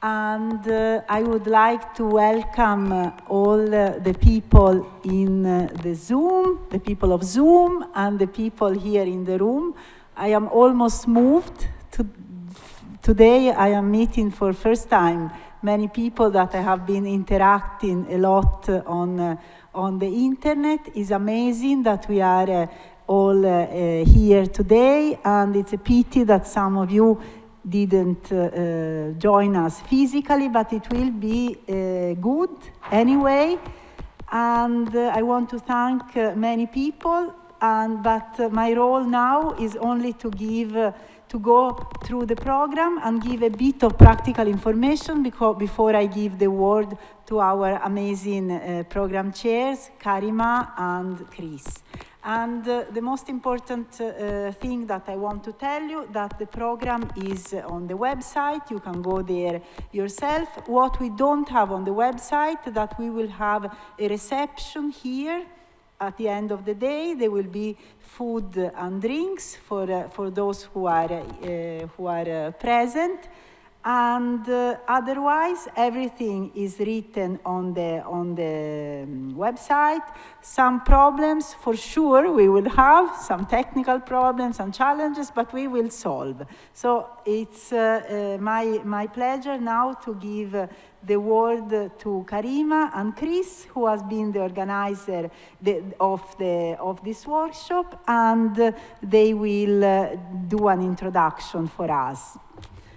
And I would like to welcome all the people in the Zoom, the people of Zoom, and the people here in the room. I am almost moved. Today I am meeting for first time many people that I have been interacting a lot on the internet. It's amazing that we are all here today, and it's a pity that some of you didn't join us physically, but it will be good anyway. And I want to thank many people, but my role now is only to go through the program and give a bit of practical information before I give the word to our amazing program chairs, Karima and Chris. And the most important thing that I want to tell you, that the program is on the website. You can go there yourself. What we don't have on the website, that we will have a reception here. At the end of the day, there will be food and drinks for those who are present. And otherwise, everything is written on the website. Some problems, for sure, we will have some technical problems and challenges, but we will solve. So it's my pleasure now to give the word to Karima and Chris, who has been the organizer of this workshop, and they will do an introduction for us.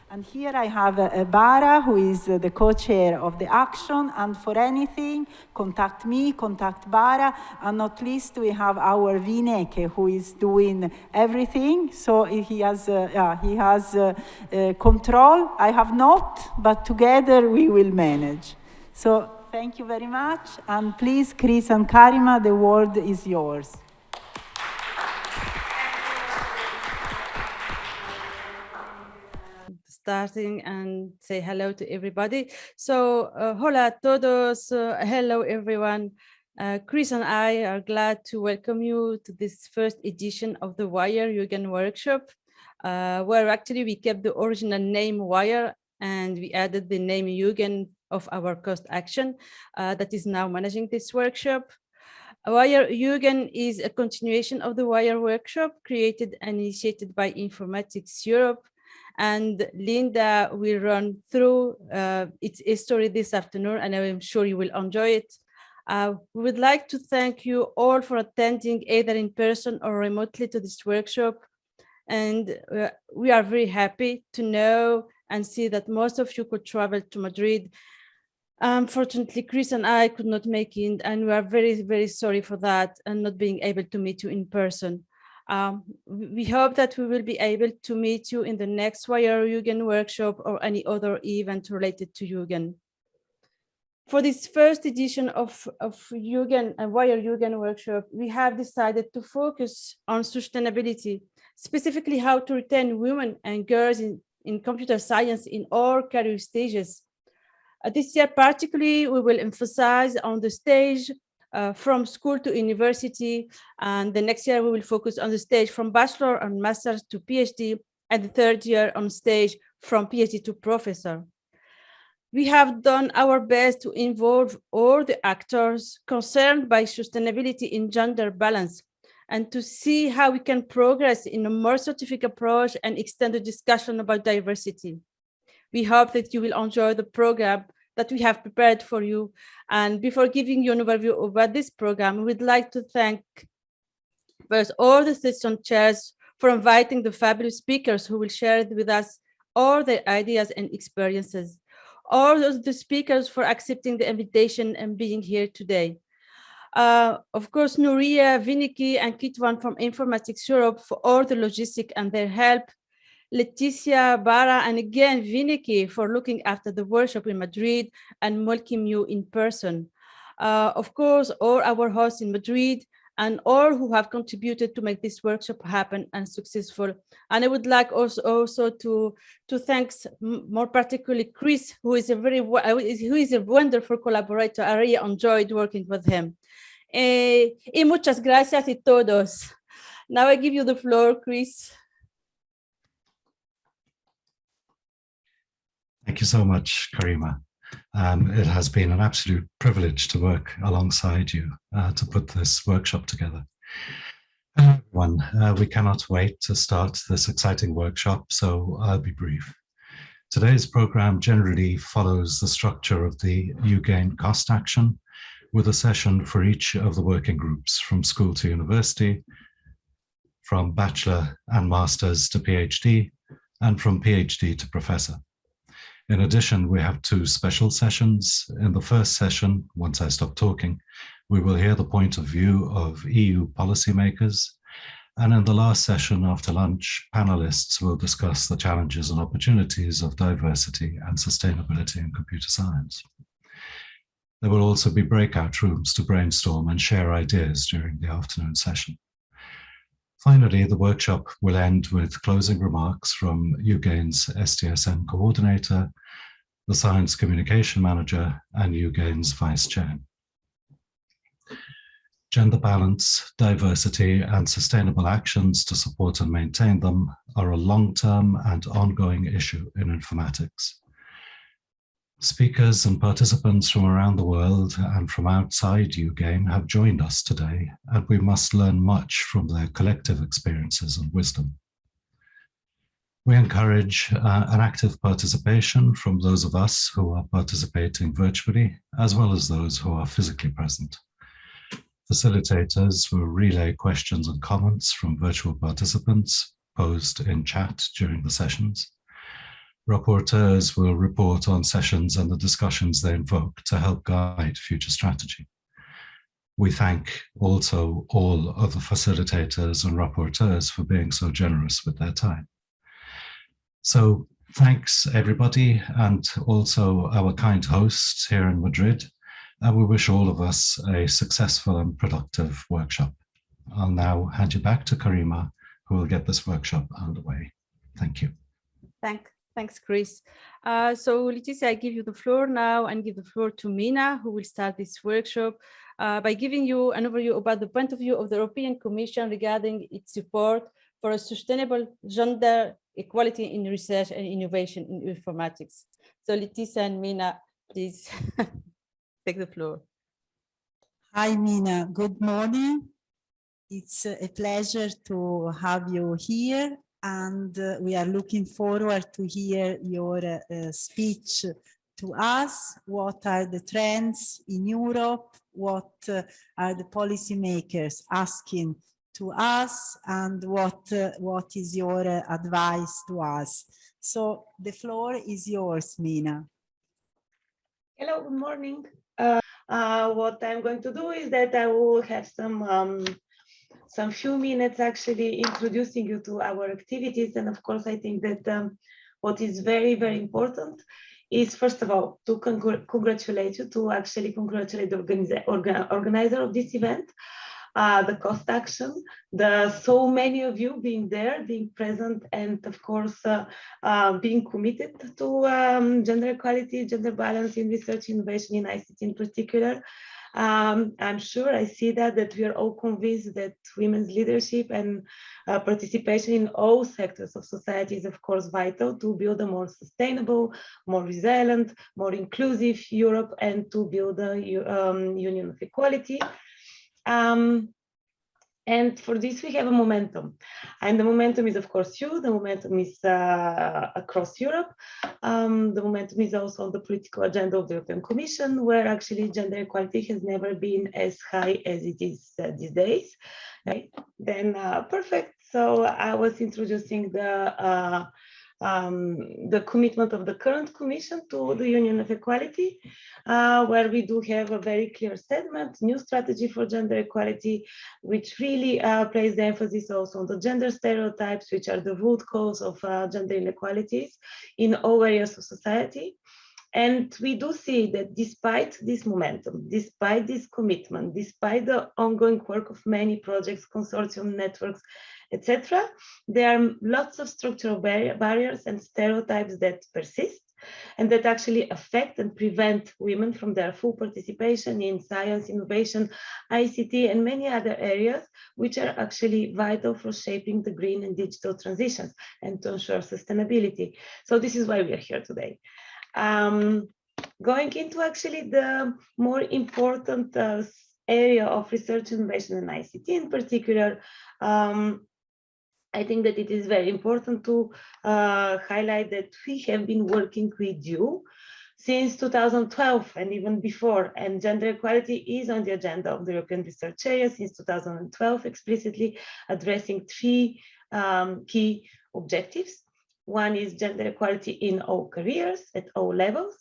And here I have Bara, who is the co-chair of the action, and for anything, contact me, contact Bara, and not least we have our Vineke, who is doing everything, so he has control. I have not, but together we will manage. So thank you very much, and please, Chris and Karima, the word is yours. Starting and say hello to everybody. So, hola a todos, hello everyone. Chris and I are glad to welcome you to this first edition of the WIRE-EUGAIN Workshop, where actually we kept the original name WIRE and we added the name EUGAIN of our cost action that is now managing this workshop. WIRE-EUGAIN is a continuation of the WIRE workshop created and initiated by Informatics Europe. And Linda will run through its history this afternoon, and I'm sure you will enjoy it. We would like to thank you all for attending either in person or remotely to this workshop. And we are very happy to know and see that most of you could travel to Madrid. Unfortunately, Chris and I could not make it, and we are very, very sorry for that and not being able to meet you in person. We hope that we will be able to meet you in the next WIRE-EUGAIN workshop or any other event related to EUGAIN. For this first edition of EUGAIN and WIRE-EUGAIN workshop, we have decided to focus on sustainability, specifically how to retain women and girls in computer science in all career stages. This year, particularly, we will emphasize on the stage from school to university, and the next year we will focus on the stage from bachelor and master's to PhD, and the third year on stage from PhD to professor. We have done our best to involve all the actors concerned by sustainability in gender balance, and to see how we can progress in a more scientific approach and extend the discussion about diversity. We hope that you will enjoy the program that we have prepared for you. And before giving you an overview about this program, we'd like to thank first all the session chairs for inviting the fabulous speakers who will share with us all their ideas and experiences. All of the speakers for accepting the invitation and being here today. Of course, Nuria, Viniki, and Kitwan from Informatics Europe for all the logistics and their help. Leticia, Bara, and again, Viniki for looking after the workshop in Madrid and welcome you in person. Of course, all our hosts in Madrid and all who have contributed to make this workshop happen and successful. And I would like also to thank more particularly Chris, who is a wonderful collaborator. I really enjoyed working with him. Y muchas gracias a todos. Now I give you the floor, Chris. Thank you so much, Karima. It has been an absolute privilege to work alongside you to put this workshop together. Hello, everyone. We cannot wait to start this exciting workshop, so I'll be brief. Today's program generally follows the structure of the EUGAIN cost action, with a session for each of the working groups from school to university, from bachelor and master's to PhD, and from PhD to professor. In addition, we have two special sessions. In the first session, once I stop talking, we will hear the point of view of EU policymakers. And in the last session after lunch, panelists will discuss the challenges and opportunities of diversity and sustainability in computer science. There will also be breakout rooms to brainstorm and share ideas during the afternoon session. Finally, the workshop will end with closing remarks from EUGAIN's STSM coordinator, the Science Communication Manager, and EUGAIN's Vice Chair. Gender balance, diversity, and sustainable actions to support and maintain them are a long-term and ongoing issue in informatics. Speakers and participants from around the world and from outside EUGAIN have joined us today, and we must learn much from their collective experiences and wisdom. We encourage an active participation from those of us who are participating virtually, as well as those who are physically present. Facilitators will relay questions and comments from virtual participants posed in chat during the sessions. Rapporteurs will report on sessions and the discussions they invoke to help guide future strategy. We thank also all of the facilitators and rapporteurs for being so generous with their time. So thanks everybody, and also our kind hosts here in Madrid, and we wish all of us a successful and productive workshop. I'll now hand you back to Karima, who will get this workshop underway. Thank you. Thanks, Chris. So Letizia, I give you the floor now and give the floor to Mina, who will start this workshop by giving you an overview about the point of view of the European Commission regarding its support for a sustainable gender equality in research and innovation in informatics. So Letizia and Mina, please take the floor. Hi, Mina. Good morning. It's a pleasure to have you here, and we are looking forward to hear your speech to us. What are the trends in Europe? What are the policymakers asking to us, and what is your advice to us? So the floor is yours, Mina. Hello, good morning. What I'm going to do is that I will have some few minutes actually introducing you to our activities. And of course, I think that what is very, very important is, first of all, to congratulate you, to actually congratulate the organizer of this event, the cost action, so many of you being there, being present, and of course, being committed to gender equality, gender balance in research, innovation, in ICT in particular. I'm sure I see that we are all convinced that women's leadership and participation in all sectors of society is, of course, vital to build a more sustainable, more resilient, more inclusive Europe, and to build a union of equality. And for this, we have a momentum. And the momentum is, of course, you. The momentum is across Europe. The momentum is also on the political agenda of the European Commission, where actually gender equality has never been as high as it is these days. Right? Then, perfect. So I was introducing the commitment of the current Commission to the Union of Equality, where we do have a very clear statement, new strategy for gender equality, which really places the emphasis also on the gender stereotypes, which are the root cause of gender inequalities in all areas of society. And we do see that despite this momentum, despite this commitment, despite the ongoing work of many projects, consortium networks, etc., there are lots of structural barriers and stereotypes that persist and that actually affect and prevent women from their full participation in science, innovation, ICT, and many other areas, which are actually vital for shaping the green and digital transitions and to ensure sustainability. So this is why we are here today. Going into actually the more important area of research, innovation, and ICT in particular, I think that it is very important to highlight that we have been working with you since 2012 and even before, and gender equality is on the agenda of the European Research Area since 2012, explicitly addressing three key objectives. One is gender equality in all careers at all levels.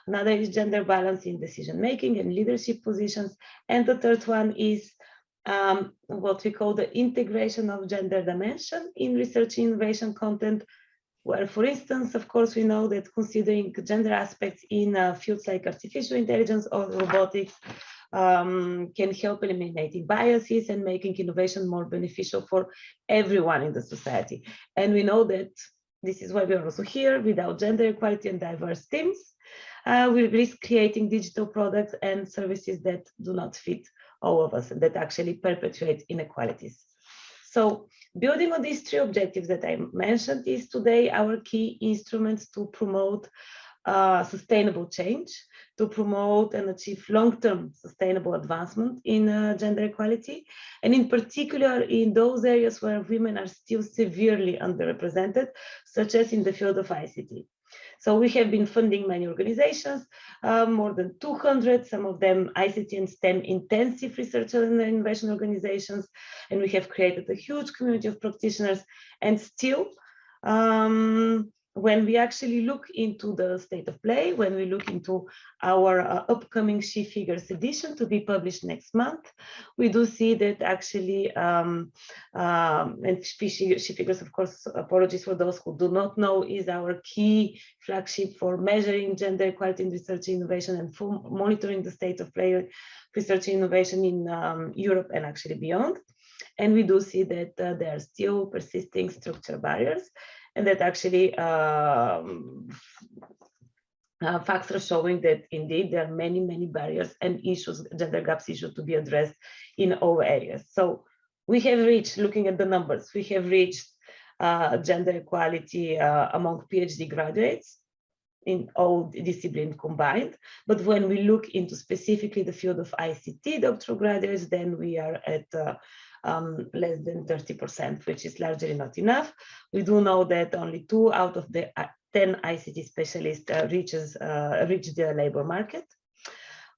Another is gender balance in decision-making and leadership positions. And the third one is what we call the integration of gender dimension in research and innovation content, where, for instance, of course, we know that considering gender aspects in fields like artificial intelligence or robotics can help eliminating biases and making innovation more beneficial for everyone in the society. And we know that this is why we are also here. Without gender equality and diverse teams, we risk creating digital products and services that do not fit all of us, and that actually perpetuate inequalities. So building on these three objectives that I mentioned is today our key instruments to promote sustainable change, to promote and achieve long-term sustainable advancement in gender equality, and in particular in those areas where women are still severely underrepresented, such as in the field of ICT. So we have been funding many organizations, more than 200, some of them ICT and STEM intensive research and innovation organizations, and we have created a huge community of practitioners. And still, when we actually look into the state of play, when we look into our upcoming She Figures edition to be published next month, we do see that actually, and She Figures, of course, apologies for those who do not know, is our key flagship for measuring gender equality in research and innovation and for monitoring the state of play research and innovation in Europe and actually beyond. And we do see that there are still persisting structural barriers, and that actually facts are showing that indeed there are many, many barriers and issues, gender gaps issues to be addressed in all areas. So we have reached, looking at the numbers, we have reached gender equality among PhD graduates in all disciplines combined. But when we look into specifically the field of ICT doctoral graduates, then we are at less than 30%, which is largely not enough. We do know that only 2 out of the 10 ICT specialists reach the labor market.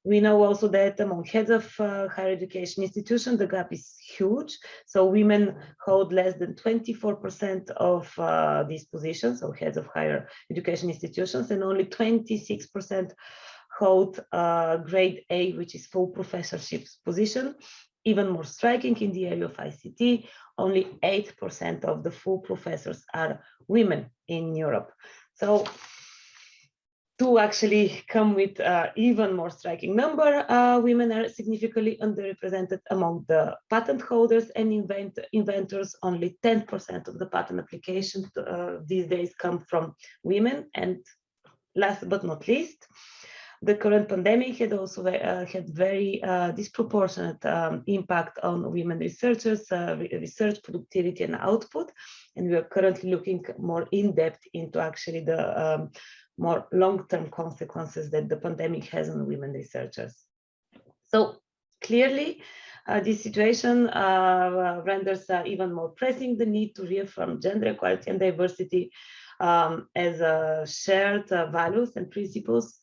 We know also that among heads of higher education institutions, the gap is huge. So women hold less than 24% of these positions, so heads of higher education institutions, and only 26% hold grade A, which is full professorship position. Even more striking in the area of ICT, only 8% of the full professors are women in Europe. So to actually come with even more striking number, women are significantly underrepresented among the patent holders and inventors. Only 10% of the patent applications these days come from women. And last but not least, the current pandemic had also had very disproportionate impact on women researchers, research productivity and output. And we are currently looking more in depth into actually the more long-term consequences that the pandemic has on women researchers. So clearly, this situation renders even more pressing the need to reaffirm gender equality and diversity as shared values and principles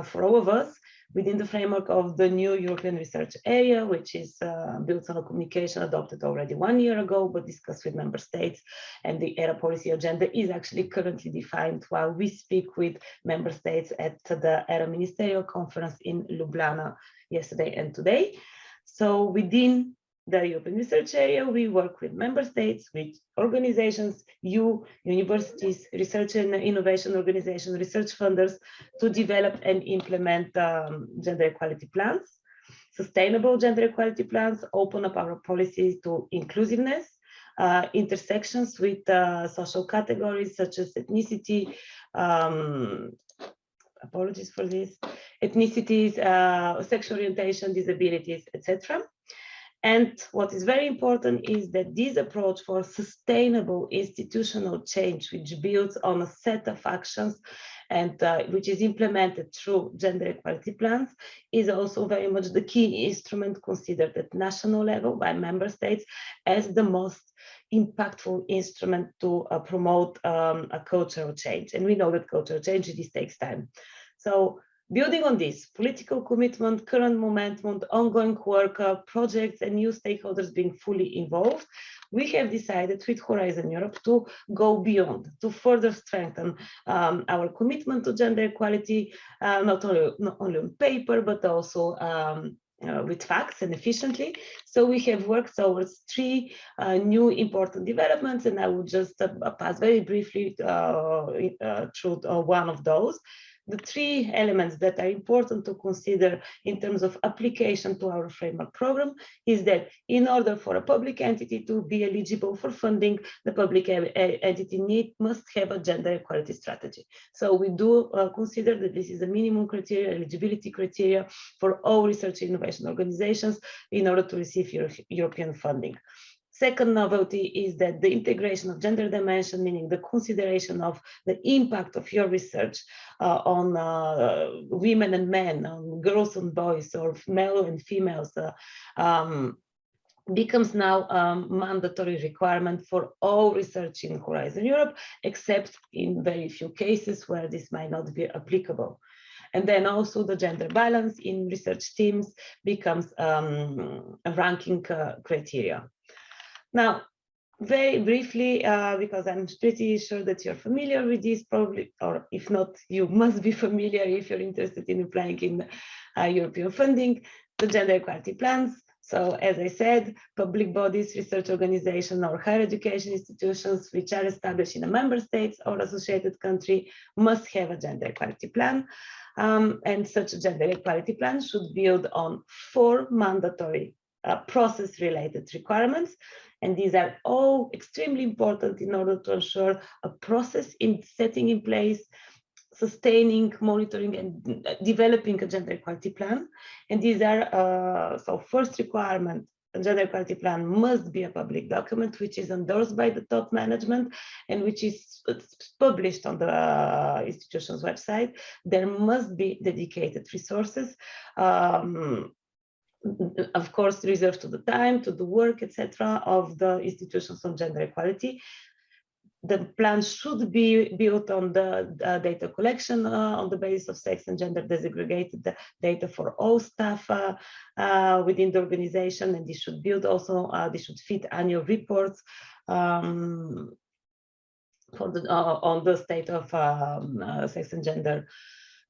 for all of us within the framework of the new European Research Area, which is built on a communication adopted already 1 year ago, but discussed with member states. And the ERA policy agenda is actually currently defined while we speak with member states at the ERA Ministerial Conference in Ljubljana yesterday and today. So within the European Research Area, we work with member states, with organizations, universities, research and innovation organizations, research funders to develop and implement gender equality plans, sustainable gender equality plans, open up our policies to inclusiveness, intersections with social categories such as ethnicity, apologies for this, ethnicities, sexual orientation, disabilities, etc. And what is very important is that this approach for sustainable institutional change, which builds on a set of actions and which is implemented through gender equality plans, is also very much the key instrument considered at national level by member states as the most impactful instrument to promote a cultural change. And we know that cultural change, this takes time. So building on this political commitment, current momentum, ongoing work, projects and new stakeholders being fully involved, we have decided with Horizon Europe to go beyond, to further strengthen our commitment to gender equality, not only on paper, but also with facts and efficiently. So we have worked towards 3 new important developments, and I will just pass very briefly through one of those. The 3 elements that are important to consider in terms of application to our framework program is that in order for a public entity to be eligible for funding, the public entity must have a gender equality strategy. So we do consider that this is a minimum criteria, eligibility criteria for all research and innovation organizations in order to receive European funding. Second novelty is that the integration of gender dimension, meaning the consideration of the impact of your research on women and men, on girls and boys, or male and females, becomes now a mandatory requirement for all research in Horizon Europe, except in very few cases where this might not be applicable. And then also the gender balance in research teams becomes a ranking criteria. Now, very briefly, because I'm pretty sure that you're familiar with this probably, or if not, you must be familiar if you're interested in applying in European funding, the gender equality plans. So as I said, public bodies, research organizations, or higher education institutions which are established in a member state or associated country must have a gender equality plan. And such a gender equality plan should build on 4 mandatory process-related requirements. And these are all extremely important in order to ensure a process in setting in place, sustaining, monitoring, and developing a gender equality plan. And these are, so first requirement, a gender equality plan must be a public document, which is endorsed by the top management and which is published on the institution's website. There must be dedicated resources, of course, reserved to the time, to the work, etc., of the institutions on gender equality. The plan should be built on the data collection on the basis of sex and gender disaggregated data for all staff within the organization, and this should build also, this should fit annual reports for on the state of sex and gender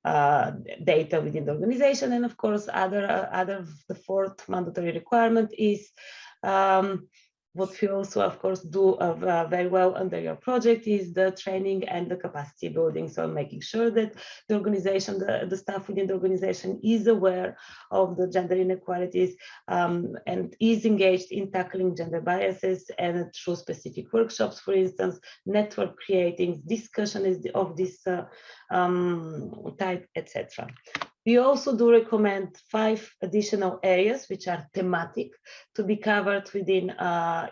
data within the organization. And of course, the 4th mandatory requirement is what we also, of course, do very well under your project is the training and the capacity building. So making sure that the organization, the staff within the organization is aware of the gender inequalities and is engaged in tackling gender biases and through specific workshops, for instance, network creating, discussion of this type, etc. We also do recommend 5 additional areas which are thematic to be covered within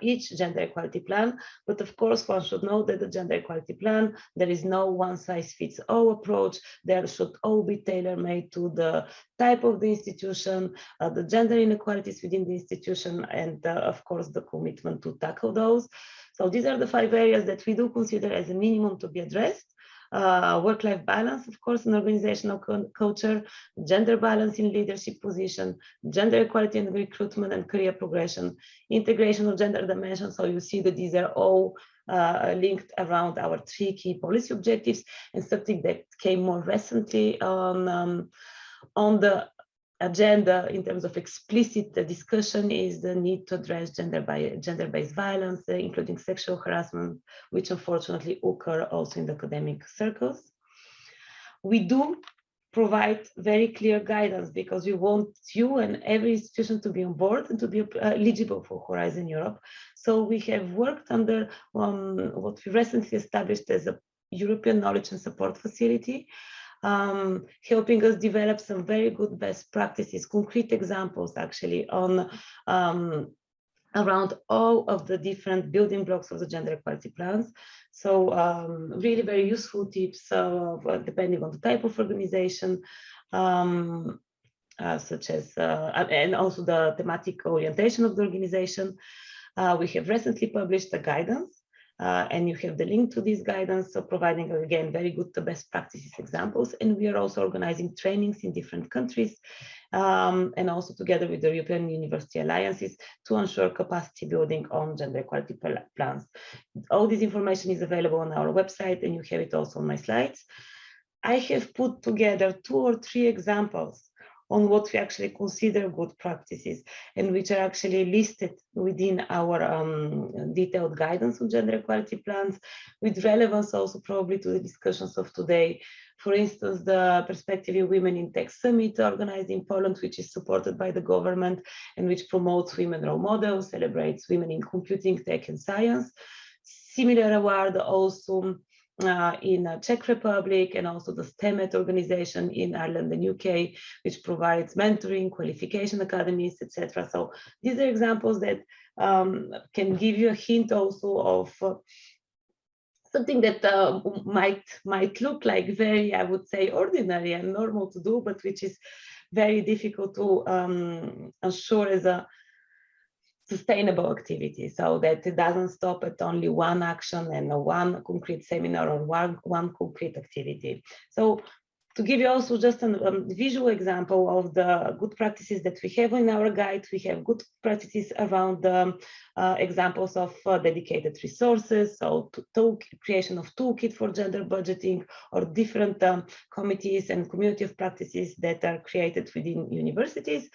each gender equality plan. But of course, one should know that the gender equality plan, there is no one-size-fits-all approach. There should all be tailor-made to the type of the institution, the gender inequalities within the institution, and of course, the commitment to tackle those. So these are the 5 areas that we do consider as a minimum to be addressed. Work-life balance, of course, in organizational culture, gender balance in leadership position, gender equality in recruitment and career progression, integration of gender dimensions. So you see that these are all linked around our 3 key policy objectives, and something that came more recently on the agenda in terms of explicit discussion is the need to address gender-based violence, including sexual harassment, which unfortunately occur also in the academic circles. We do provide very clear guidance because we want you and every institution to be on board and to be eligible for Horizon Europe. So we have worked under what we recently established as a European Knowledge and Support Facility, helping us develop some very good best practices, concrete examples actually on around all of the different building blocks of the gender equality plans. So really very useful tips depending on the type of organization, such as, and also the thematic orientation of the organization. We have recently published a guidance, and you have the link to this guidance, so providing, again, very good best practices examples. And we are also organizing trainings in different countries, and also together with the European University Alliances to ensure capacity building on gender equality plans. All this information is available on our website, and you have it also on my slides. I have put together 2 or 3 examples on what we actually consider good practices and which are actually listed within our detailed guidance on gender equality plans, with relevance also probably to the discussions of today. For instance, the Perspective Women in Tech Summit organized in Poland, which is supported by the government and which promotes women role models, celebrates women in computing, tech and science. Similar award also in Czech Republic, and also the STEMET organization in Ireland and UK, which provides mentoring, qualification academies, etc. So these are examples that can give you a hint also of something that might look like very, I would say, ordinary and normal to do, but which is very difficult to ensure as a sustainable activity, so that it doesn't stop at only one action and one concrete seminar or one concrete activity. So to give you also just a visual example of the good practices that we have in our guide, we have good practices around examples of dedicated resources, so creation of toolkit for gender budgeting, or different committees and community of practices that are created within universities.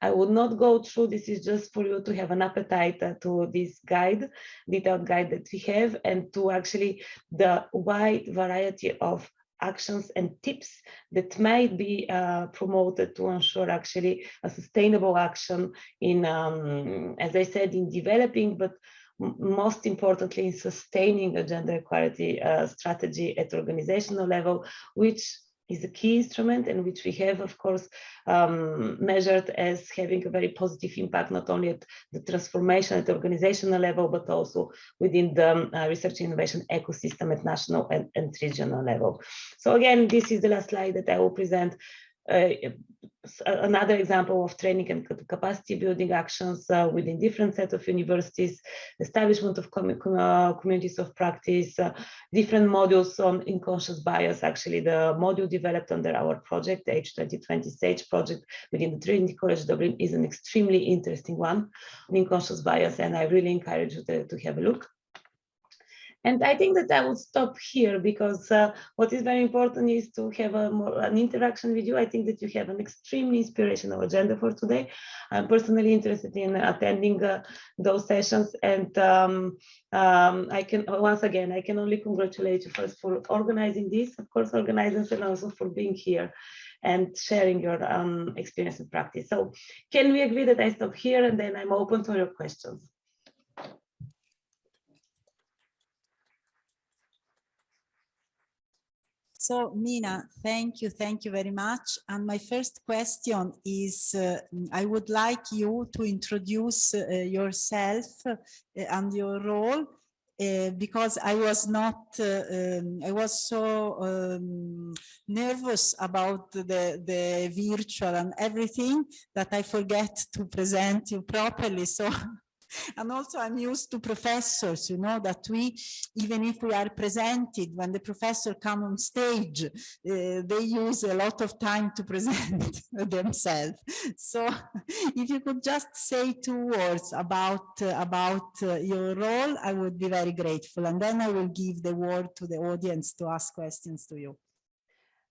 I would not go through, this is just for you to have an appetite to this guide, detailed guide that we have, and to actually the wide variety of actions and tips that might be promoted to ensure actually a sustainable action in, as I said, in developing, but most importantly in sustaining a gender equality strategy at organizational level, which is a key instrument, and which we have, of course, measured as having a very positive impact, not only at the transformation at the organizational level, but also within the research and innovation ecosystem at national and regional level. So again, this is the last slide that I will present. Another example of training and capacity building actions within different sets of universities, establishment of communities of practice, different modules on unconscious bias. Actually, the module developed under our project, the H2020 SAGE project within the Trinity College Dublin, is an extremely interesting one on unconscious bias, and I really encourage you to have a look. And I think that I would stop here, because what is very important is to have an interaction with you. I think that you have an extremely inspirational agenda for today. I'm personally interested in attending those sessions, and I can, once again, I can only congratulate you first for organizing this, of course, organizers, and also for being here and sharing your experience and practice. So can we agree that I stop here, and then I'm open to your questions? So Mina, thank you very much. And my first question is, I would like you to introduce yourself and your role, because I was not, I was so nervous about the virtual and everything that I forget to present you properly. So. And also I'm used to professors, you know, that we, even if we are presented, when the professor comes on stage, they use a lot of time to present themselves. So if you could just say 2 words about your role, I would be very grateful. And then I will give the word to the audience to ask questions to you.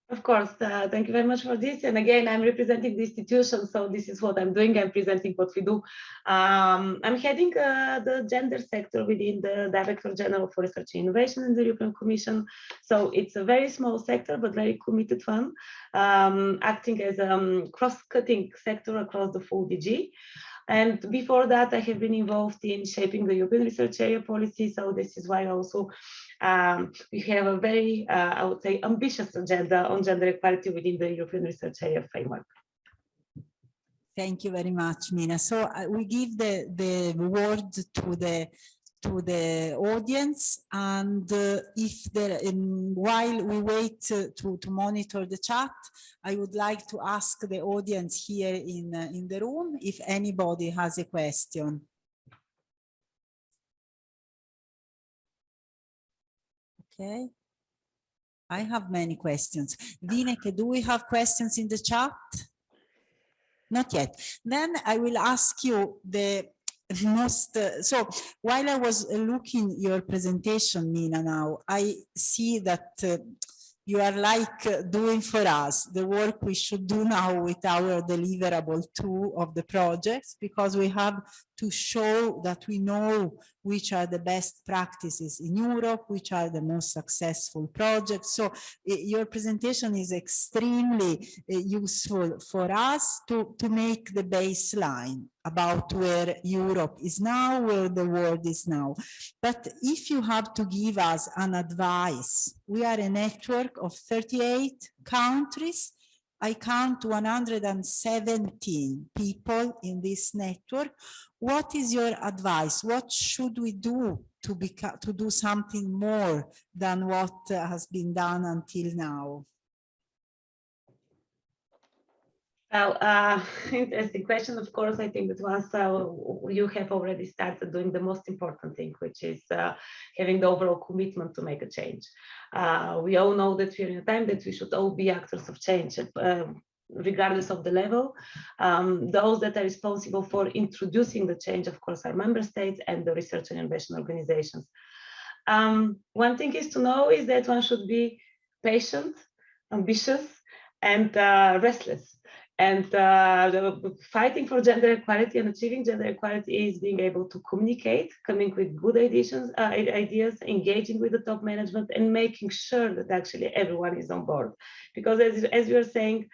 Of course, thank you very much for this. And again, I'm representing the institution, so this is what I'm doing. I'm presenting what we do. I'm heading the gender sector within the Director General for Research and Innovation in the European Commission. So it's a very small sector, but very committed one, acting as a cross-cutting sector across the full DG. And before that, I have been involved in shaping the European Research Area policy. So this is why also we have a very, I would say, ambitious agenda on gender equality within the European Research Area framework. Thank you very much, Mina. So we give the word to the audience, and if there, while we wait to monitor the chat, I would like to ask the audience here in the room if anybody has a question. Okay. I have many questions. Vineke, do we have questions in the chat? Not yet. Then I will ask you the most, so while I was looking your presentation, Mina, now, I see that you are like doing for us the work we should do now with our deliverable 2 of the projects, because we have to show that we know which are the best practices in Europe, which are the most successful projects. So your presentation is extremely useful for us to make the baseline about where Europe is now, where the world is now. But if you have to give us an advice, we are a network of 38 countries. I count 117 people in this network. What is your advice? What should we do to do something more than what has been done until now? Well, interesting question. Of course, I think that once you have already started doing the most important thing, which is having the overall commitment to make a change. We all know that we're in a time that we should all be actors of change, regardless of the level. Those that are responsible for introducing the change, of course, are member states and the research and innovation organizations. One thing is to know is that one should be patient, ambitious, and restless. And fighting for gender equality and achieving gender equality is being able to communicate, coming with good ideas, engaging with the top management, and making sure that actually everyone is on board. Because as you are saying,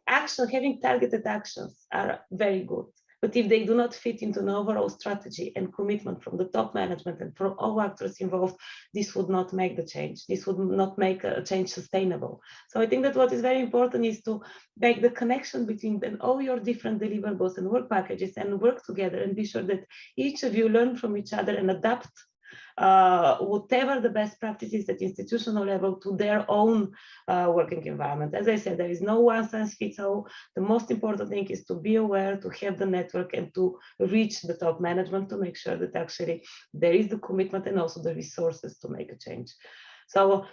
having targeted actions are very good. But if they do not fit into an overall strategy and commitment from the top management and from all actors involved, this would not make the change. This would not make a change sustainable. So I think that what is very important is to make the connection between all your different deliverables and work packages and work together and be sure that each of you learn from each other and adapt whatever the best practices at institutional level to their own working environment. As I said, there is no one size fits all. The most important thing is to be aware, to have the network, and to reach the top management to make sure that actually there is the commitment and also the resources to make a change. So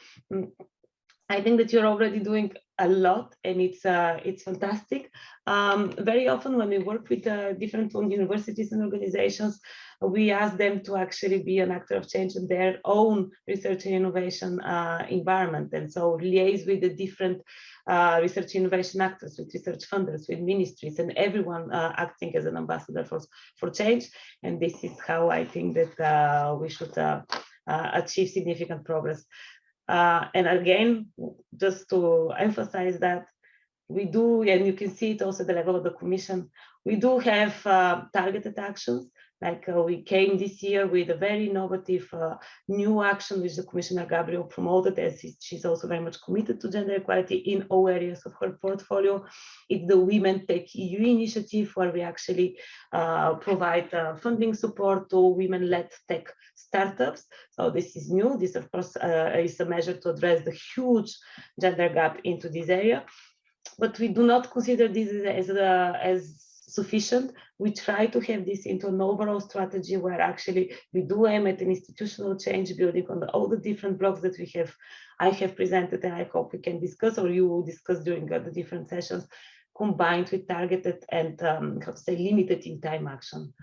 I think that you're already doing a lot, and it's fantastic. Very often when we work with different universities and organizations, we ask them to actually be an actor of change in their own research and innovation environment. And so liaise with the different research and innovation actors, with research funders, with ministries, and everyone acting as an ambassador for change. And this is how I think that we should achieve significant progress. And again, just to emphasize that we do, and you can see it also at the level of the Commission, we do have targeted actions. Like we came this year with a very innovative new action, which the Commissioner Gabriel promoted, as she's also very much committed to gender equality in all areas of her portfolio. It's the Women Tech EU initiative, where we actually provide funding support to women-led tech startups. So this is new. This, of course, is a measure to address the huge gender gap into this area. But we do not consider this as sufficient. We try to have this into an overall strategy where actually we do aim at an institutional change, building on all the different blocks that I have presented, and I hope we can discuss, or you will discuss during the different sessions, combined with targeted and how to say limited in time action.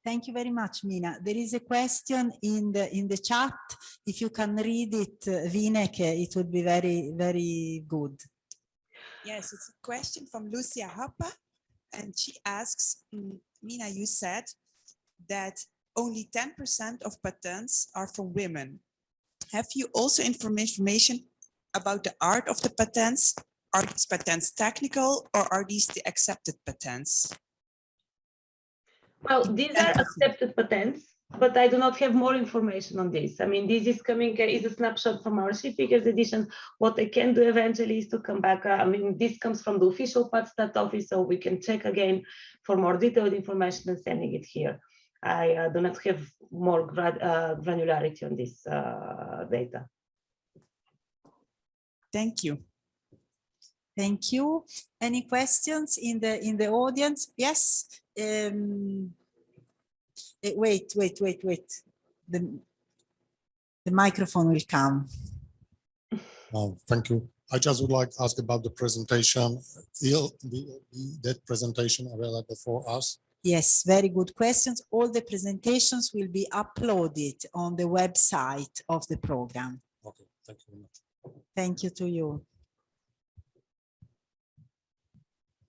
Thank you very much, Mina. There is a question in the chat. If you can read it, Vineke, it would be very, very good. Yes, it's a question from Lucia Happa, and she asks, Mina, you said that only 10% of patents are for women. Have you also information about the art of the patents? Are these patents technical, or are these the accepted patents? Well, these are accepted patents, but I do not have more information on this. I mean, this is coming, is a snapshot from our Shipmakers edition. What I can do eventually is to come back. I mean, this comes from the official patent office, so we can check again for more detailed information and sending it here. I do not have more granularity on this data. Thank you. Thank you. Any questions in the audience? Yes. Wait. The microphone will come. Thank you. I just would like to ask about the presentation. That presentation available for us? Yes, very good questions. All the presentations will be uploaded on the website of the program. Okay, thank you very much. Thank you to you.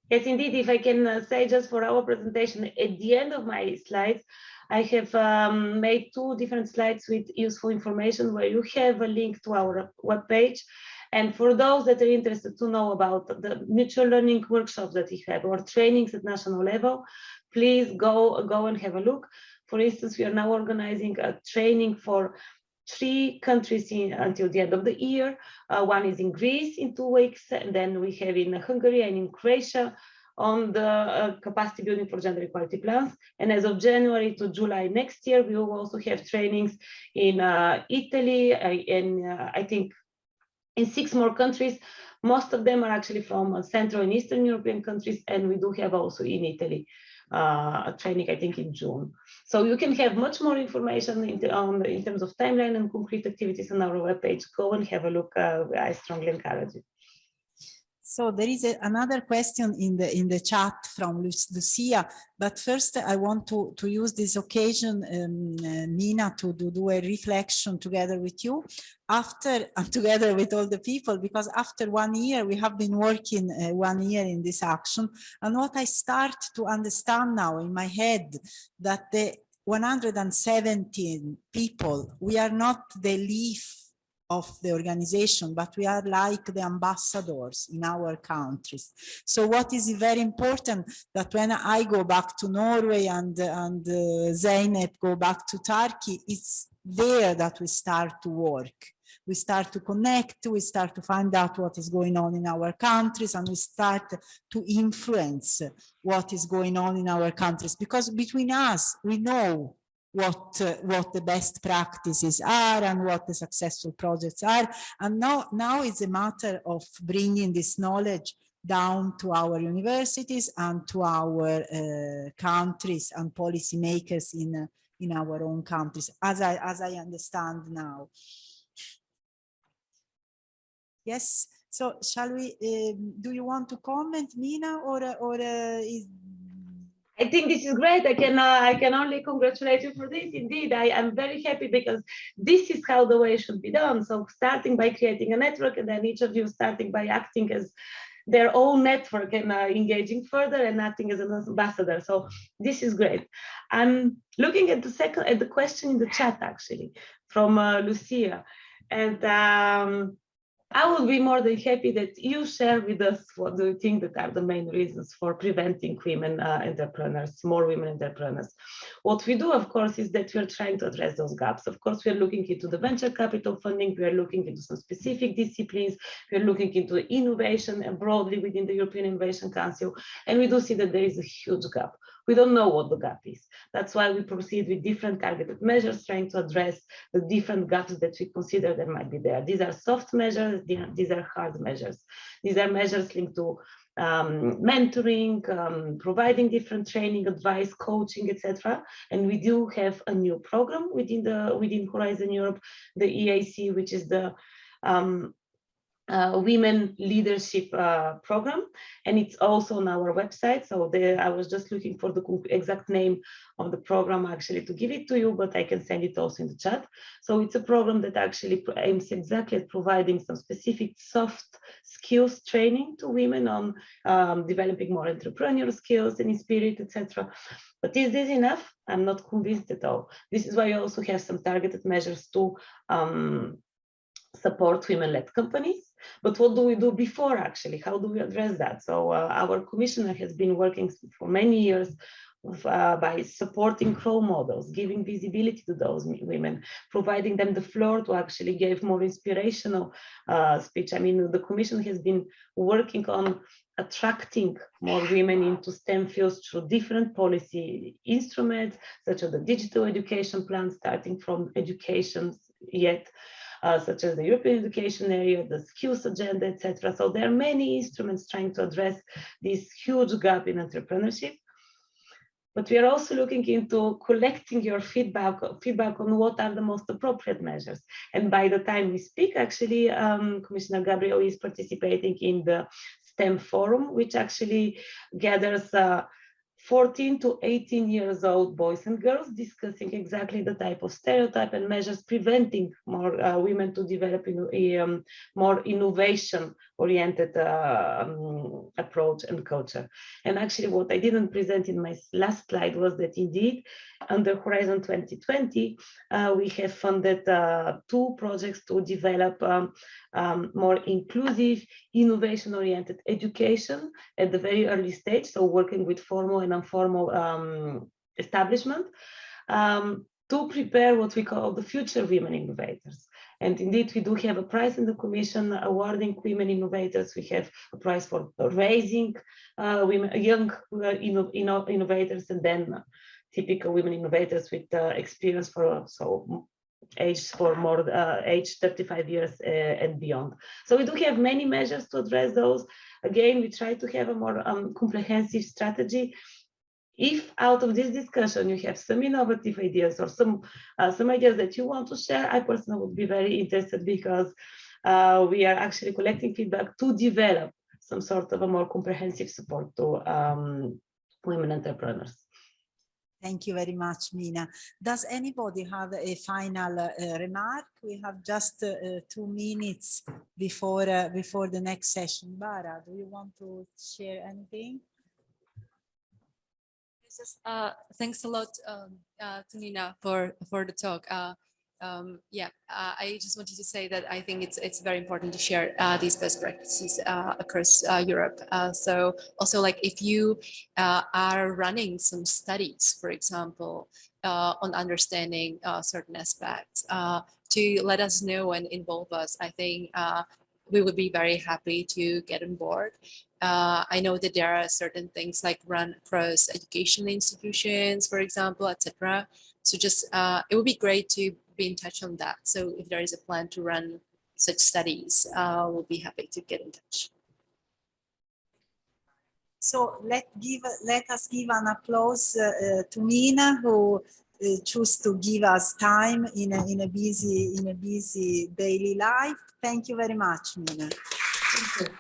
Yes, indeed, if I can say just for our presentation, at the end of my slides, I have made 2 different slides with useful information where you have a link to our webpage. And for those that are interested to know about the mutual learning workshops that we have or trainings at national level, please go and have a look. For instance, we are now organizing a training for 3 countries until the end of the year. One is in Greece in 2 weeks, and then we have in Hungary and in Croatia on the capacity building for gender equality plans. And as of January to July next year, we will also have trainings in Italy and I think in 6 more countries. Most of them are actually from Central and Eastern European countries, and we do have also in Italy a training, I think, in June. So you can have much more information in terms of timeline and concrete activities on our webpage. Go and have a look. I strongly encourage it. So there is another question in the chat from Lucia, but first I want to use this occasion, Nina, to do a reflection together with you, together with all the people, because after 1 year we have been working 1 year in this action, and what I start to understand now in my head, that the 117 people, we are not the leaf of the organization, but we are like the ambassadors in our countries. So what is very important, that when I go back to Norway and Zeynep go back to Turkey, it's there that we start to work. We start to connect, we start to find out what is going on in our countries, and we start to influence what is going on in our countries, because between us, we know what the best practices are and what the successful projects are. And now it's a matter of bringing this knowledge down to our universities and to our countries and policymakers in our own countries, as I understand now. Yes, so shall we, do you want to comment, Nina, or is... I think this is great. I can only congratulate you for this. Indeed, I am very happy, because this is how the way it should be done. So starting by creating a network, and then each of you starting by acting as their own network and engaging further and acting as an ambassador. So this is great. I'm looking at the question in the chat, actually, from Lucia, and I will be more than happy that you share with us what do you think that are the main reasons for preventing women entrepreneurs, more women entrepreneurs. What we do, of course, is that we are trying to address those gaps. Of course, we are looking into the venture capital funding, we are looking into some specific disciplines, we are looking into innovation and broadly within the European Innovation Council, and we do see that there is a huge gap. We don't know what the gap is. That's why we proceed with different targeted measures, trying to address the different gaps that we consider that might be there. These are soft measures, these are hard measures. These are measures linked to mentoring, providing different training, advice, coaching, etc. And we do have a new program within Horizon Europe, the EAC, which is the Women Leadership Program, and it's also on our website. So I was just looking for the exact name of the program actually to give it to you, but I can send it also in the chat. So it's a program that actually aims exactly at providing some specific soft skills training to women on developing more entrepreneurial skills and in spirit, etc. But is this enough? I'm not convinced at all. This is why you also have some targeted measures to support women-led companies. But what do we do before, actually? How do we address that? So our commissioner has been working for many years by supporting role models, giving visibility to those women, providing them the floor to actually give more inspirational speech. I mean, the Commission has been working on attracting more women into STEM fields through different policy instruments, such as the digital education plan, starting from education yet, such as the European education area, the skills agenda, etc. So there are many instruments trying to address this huge gap in entrepreneurship. But we are also looking into collecting your feedback on what are the most appropriate measures. And by the time we speak, actually, Commissioner Gabriel is participating in the STEM forum, which actually gathers 14 to 18 years old boys and girls discussing exactly the type of stereotype and measures preventing more women to develop more innovation-oriented approach and culture. And actually what I didn't present in my last slide was that indeed under Horizon 2020, we have funded 2 projects to develop more inclusive, innovation-oriented education at the very early stage, so working with formal and informal establishment to prepare what we call the future women innovators. And indeed, we do have a prize in the Commission awarding women innovators. We have a prize for raising young innovators, and then typical women innovators with experience for age 35 years and beyond. So we do have many measures to address those. Again, we try to have a more comprehensive strategy. If out of this discussion you have some innovative ideas or some ideas that you want to share, I personally would be very interested, because we are actually collecting feedback to develop some sort of a more comprehensive support to women entrepreneurs. Thank you very much, Mina. Does anybody have a final remark? We have just 2 minutes before the next session. Bara, do you want to share anything? Just, thanks a lot to Mina for the talk. I just wanted to say that I think it's very important to share these best practices across Europe. So also, like, if you are running some studies, for example, on understanding certain aspects, to let us know and involve us. I think we would be very happy to get on board. I know that there are certain things like run across educational institutions, for example, etc. So just it would be great to be in touch on that. So if there is a plan to run such studies, we'll be happy to get in touch. So let us give an applause to Mina, who chose to give us time in a busy daily life. Thank you very much, Mina. Thank you.